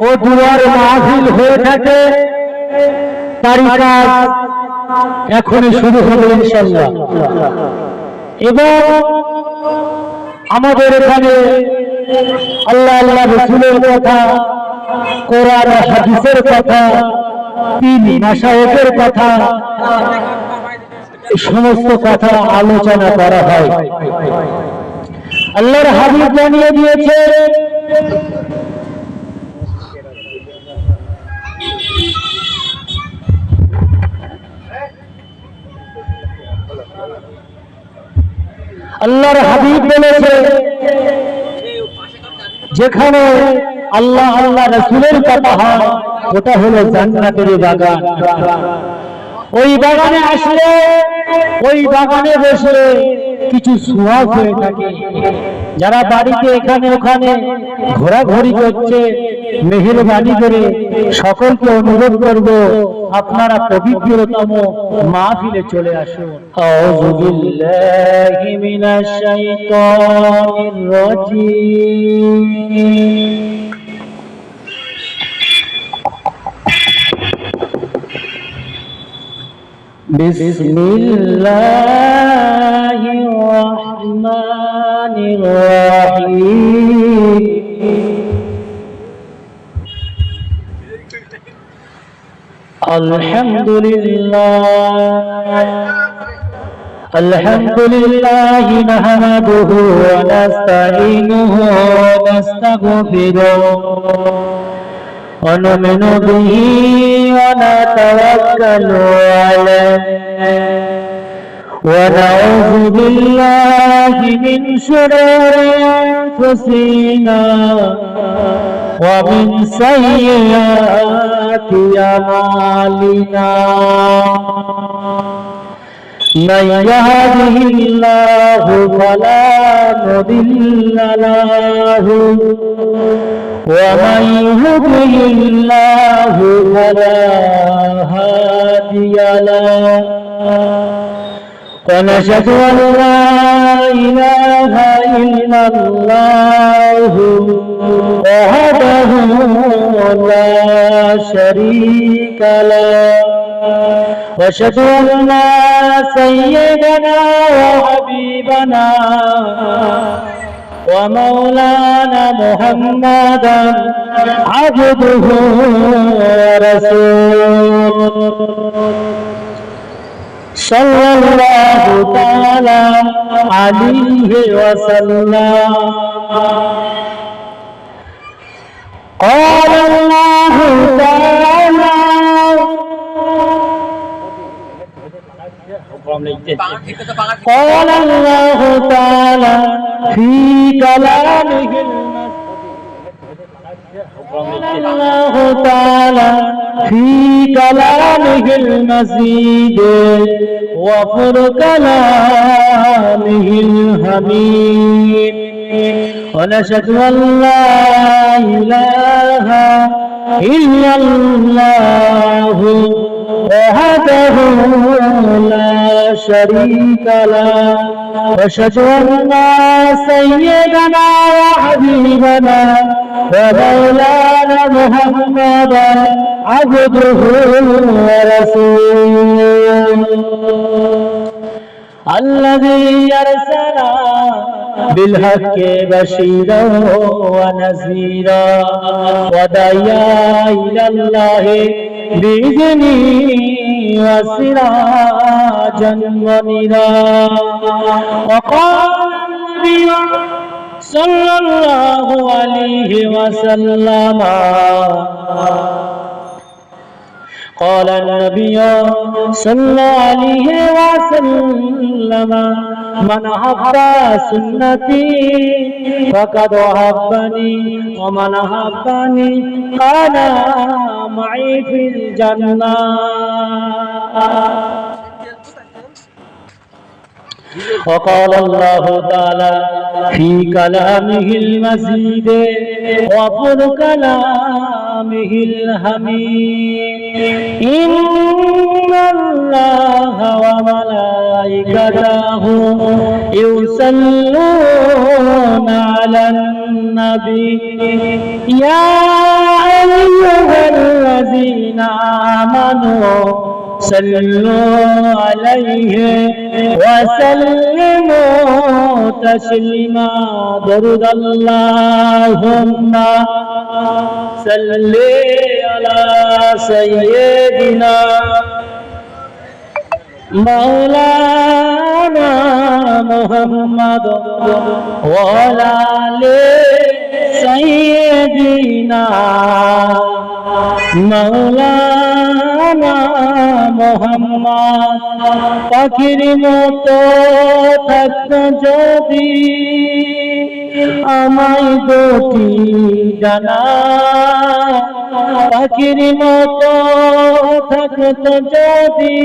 ও দুয়ার মাহফিল হয়ে থাকে, তারই কাজ এখনই শুরু হবে ইনশাআল্লাহ। এবং আমাদের এখানে আল্লাহ আল্লাহ রাসূলের কথা, কোরআন ও হাদিসের কথা, পীর মাশায়েখের কথা, সমস্ত কথা আলোচনা করা হয়। আল্লাহর হাবিব জানিয়ে দিয়েছে, আল্লাহর হাবিব বলেছে, যেখানে আল্লাহ আল্লাহ রাসূলের কথা হয় ওটা হলো জান্নাতের বাগান। ওই বাগানে আসলে, ওই বাগানে বসে কিছু সুয়াব হয়ে থাকে। যারা বাড়িতে এখানে ওখানে ঘোরাঘুরি করছে, মেহেরবানি করে সকলকে অনুরোধ করব, আপনারা পবিত্রতম মাহফিলে চলে আসুন। আউযু বিল্লাহি মিনাশ শাইতানির রাজীম। বিসমিল্লাহির রহমানির রহিম। আলহামদুলিল্লাহি নাহমাদুহু ওয়া নাস্তাঈনুহু ওয়া নাস্তাগফিরুহু ওয়া নু'মিনু বিহি ওয়া নাতাওয়াক্কালু আলাইহি ওয়া নাউযু বিল্লাহি মিন শুরুরি আনফুসিনা ওয়া মিন সাইয়্যাতি আমালিনা। من يهده الله فلا مضل له ومن يضلل الله فلا هادي له ونشهد أن لا إله إلا الله وحده لا شريك له واشهد ان سيدنا وحبيبنا ومولانا محمدا عبده ورسوله صلى الله تعالى عليه وسلم. قال الله تعالى قال الله تعالى في كلامه الله تعالى في كلامه المزيد وفرقانه الحميد ونشهد أن لا إله إلا الله وحده لا شريك له واشهد أن سيدنا وحبيبنا ومولانا محمدا عبده ورسوله الذي أرسل بالحق بشيرا ونذيرا وداعيا إلى الله بإذنه وسراجا منيرا. وقال النبي صلى الله عليه وسلم قال النبي صلى الله عليه وسلم من أحب سنتي فقد أحبني ومن أحبني كان معي في الجنة. وقال الله تعالى في كلامه المزيد وفرقانه মিহিল হামিদ ইন্নাল্লাহা ওয়া মালাইকাতাহু ইউসাল্লুনা আলান নবী ইয়া আইয়ুহাল্লাযীনা আমানু صلوا عليه وسلموا تسليما درود اللهم صل على سيدنا مولانا محمد وعلى آل سيدنا مولانا মোহাম্মদ পাখির মতো থাকতো যদি আমায় দুটি ডানা পাখির মতো থাকতো যদি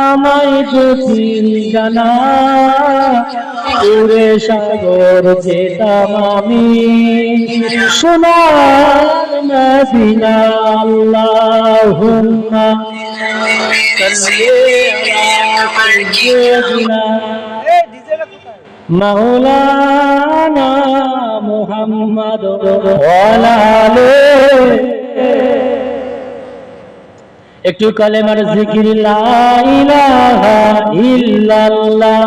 আমায় দুটি ডানা উড়ে সাগর যেতাম আমি সোনার মদিনা আল্লাহুম্মা সাল্লি আলা সাইয়্যিদিনা মাওলানা মুহাম্মদ ওয়া আলা আলিহি একটু কালেমার জিকির লা ইলাহা ইল্লাল্লাহ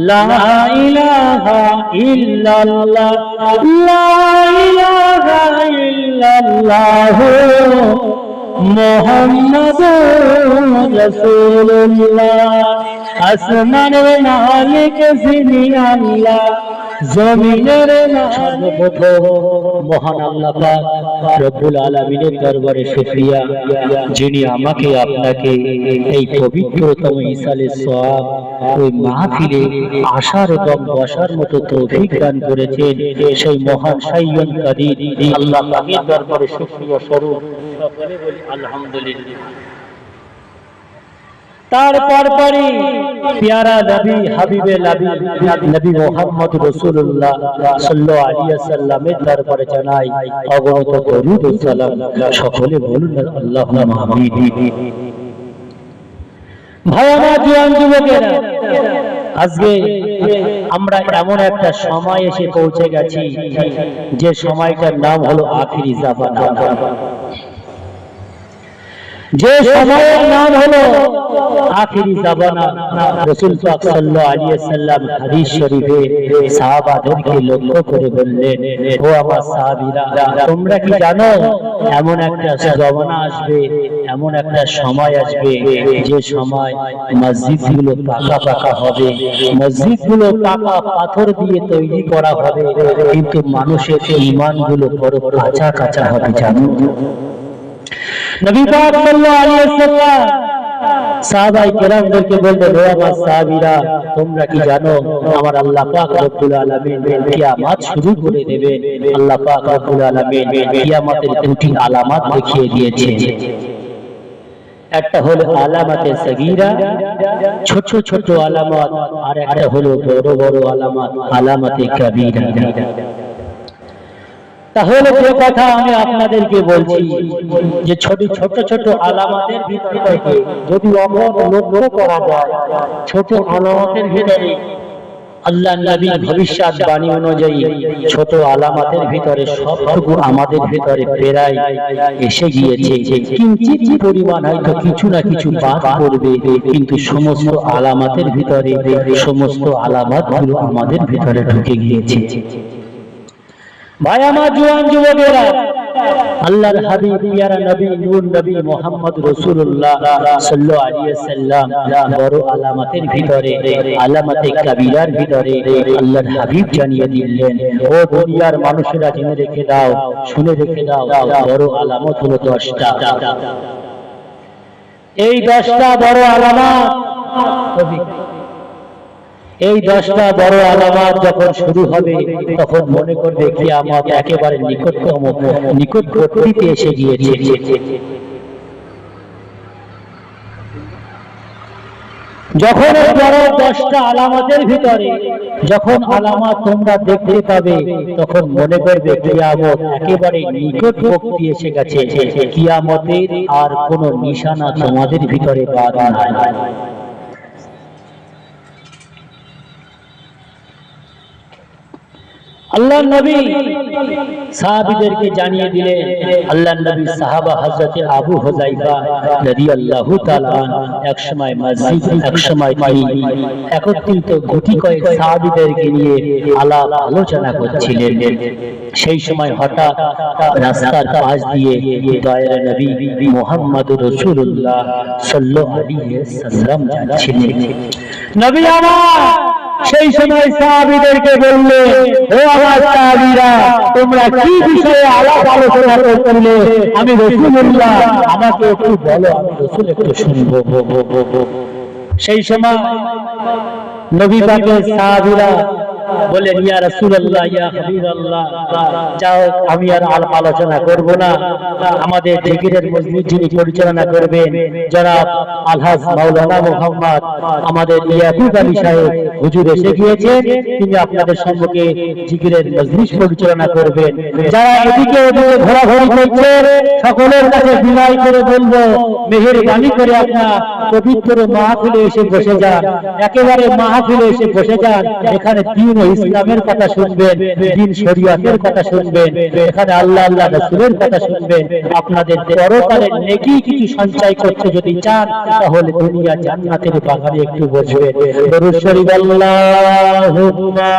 লা ইলাহা ইল্লাল্লাহ লা ইলাহা ইল্লাল্লাহ মুহাম্মাদুর রাসূলুল্লাহ আসমানের মালিক যিনি আল্লাহ জমিনের মালিক মহান আল্লাহ পাক রব্বুল আলামিনের দরবারে শুকরিয়া যিনি আমাকে আপনাকে এই পবিত্রতম ইসালে সওয়াব ওই মাহফিলে আসার এবং বসার মতো তৌফিক দান করেছেন সেই মহান সাইয়্যিদ কাদির আল্লাহ পাকের দরবারে শুকরিয়া স্বরূপ সকলে বলি আলহামদুলিল্লাহ। তারপর পরে প্যারা নবী হাবিবে নবী মুহাম্মদ রাসূলুল্লাহ সাল্লাল্লাহু আলাইহি ওয়াসাল্লামের দরবারে জানাই অগণিত দরুদ ও সালাম। সকলে বলুন আল্লাহুম্মা আমিন। ভাই আমার জওয়ান যুবকেরা, আজকে আমরা এমন একটা সময় এসে পৌঁছে গেছি যে সময়টার নাম হলো আখিরি জামানা, যে সময়ের নাম হলো আখিরি জামানা। রাসূল পাক সাল্লাল্লাহু আলাইহি ওয়াসাল্লাম হাদিস শরীফে সাহাবাদেরকে লক্ষ্য করে বললেন, ও আমার সাহাবীরা, তোমরা কি জানো এমন একটা জামানা আসবে, এমন একটা সময় আসবে যে সময় মসজিদগুলো পাকা পাকা হবে, মসজিদগুলো পাকা পাথর দিয়ে তৈরি করা হবে, কিন্তু মানুষের ঈমানগুলো বড় কাঁচা কাঁচা হবে। জানো নবী পাক সাল্লাল্লাহু আলাইহি ওয়াসাল্লাম সাহাবায়ে কেরামদেরকে বললেন, ও আমার সাহাবীরা, তোমরা কি জানো আমার আল্লাহ পাক রব্বুল আলামিন কিয়ামত শুরু করে দেবেন। আল্লাহ পাক রব্বুল আলামিন কিয়ামতের দুটি আলামত দেখিয়ে দিয়েছে। একটা হলো আলামাতে সগীরা, ছোট ছোট আলামত, আর একটা হলো বড় বড় আলামত, আলামাতে কবীরা। তাহলে যে কথা আমি আপনাদেরকে বলছি যে ছোট ছোট আলামতের ভিতর থেকে যদি লক্ষ্য করা যায়, ছোট আলামতের ভিতরে আল্লাহ নবী ভবিষ্যৎবাণী অনুযায়ী ছোট আলামতের ভিতরে সবটুকু আমাদের ভিতরে প্রায় এসে গিয়েছে। কিঞ্চিত পরিমাণ হয়তো কিছু না কিছু বাদ পড়বে, কিন্তু সমস্ত আলামতের ভিতরে সমস্ত আলামতগুলো আমাদের ভিতরে ঢুকে গিয়েছে। ভাই আমার জওয়ান যুবকেরা, আল্লাহর হাবিব প্যারা নবী নূর নবী মুহাম্মদ রাসূলুল্লাহ সাল্লাল্লাহু আলাইহি ওয়াসাল্লাম বড় আলামতের ভিতরে, আলামতে কবীরার ভিতরে আল্লাহর হাবিব জানিয়ে দিলেন, ও দুনিয়ার মানুষেরা জেনে রেখে দাও, শুনে রেখে দাও, বড় আলামত হলো 10টা। এই 10টা বড় আলামত, এই 10টা বড় আলামত যখন শুরু হবে তখন মনে করবে কিয়ামত একেবারে নিকটবর্তীতে এসে গিয়েছে। যখন এই বড় 10টা আলামতের ভিতরে যখন আলামত তোমরা দেখতে পাবে, তখন মনে করবে কিয়ামত একেবারে নিকটবর্তী এসে গেছে, কিয়ামতের আর কোনো নিশানা তোমাদের ভিতরে বাদ নাই। আল্লাহ নবী সাহাবীদেরকে জানিয়ে দিলেন। আল্লাহ নবী সাহাবা হযরত আবু হুযায়ফা রাদিয়াল্লাহু তাআলা এক সময় মসজিদ, এক সময় একত্রিত গুটি কয়েক সাহাবীদেরকে নিয়ে আলাপ আলোচনা করছিলেন। সেই সময় হঠাৎ রাস্তার পাশ দিয়ে দয়ার নবী মুহাম্মদুর রাসূলুল্লাহ সাল্লাল্লাহু আলাইহি ওয়াসাল্লাম যাচ্ছিলেন। নবী আমার সেই সময় সাহাবীদেরকে বললেন, ও আমার সাহাবীরা, তোমরা কি বিষয়ে আলাপ আলোচনা করছিলে? আমি রাসূলুল্লাহ, আমাকে একটু বলো, আমি রাসূল একটু শুনবো। সেই সময় নবী পাকের সাহাবীরা বলেন, ইয়া রাসূলুল্লাহ, ইয়া হাবিবাল্লাহ, যাও, আমি আর আলোচনা করব না। আমাদের জিকিরের মজলিস যিনি পরিচালনা করবেন জনাব আলহাজ মাওলানা মুহাম্মদ আমাদের ইয়াকুব আলী সাহেব হুজুর এসে গিয়েছেন, তিনি আপনাদের সম্মুখে জিকিরের মজলিস পরিচালনা করবেন। যারা এদিকে ওদিকে ঘোরাঘুরি করছে, সকলের কাছে বিনয় করে বলবো, মেহেরবানি করে আপনার পবিত্র মাহফিলে এসে বসে যান, একেবারে মাহফিলে এসে বসে যান। এখানে দ্বীন ও ইসলামের কথা শুনবেন, দ্বীন শরীয়তের কথা শুনবেন, এখানে আল্লাহ আল্লাহ রাসূলের কথা শুনবেন। আপনাদের পরকালের নেকি কিছু সঞ্চয় করতে যদি চান, তাহলে দুনিয়া জান্নাতের বাগানে একটু বসবেন। দরুদ শরীফ আল্লাহুম্মা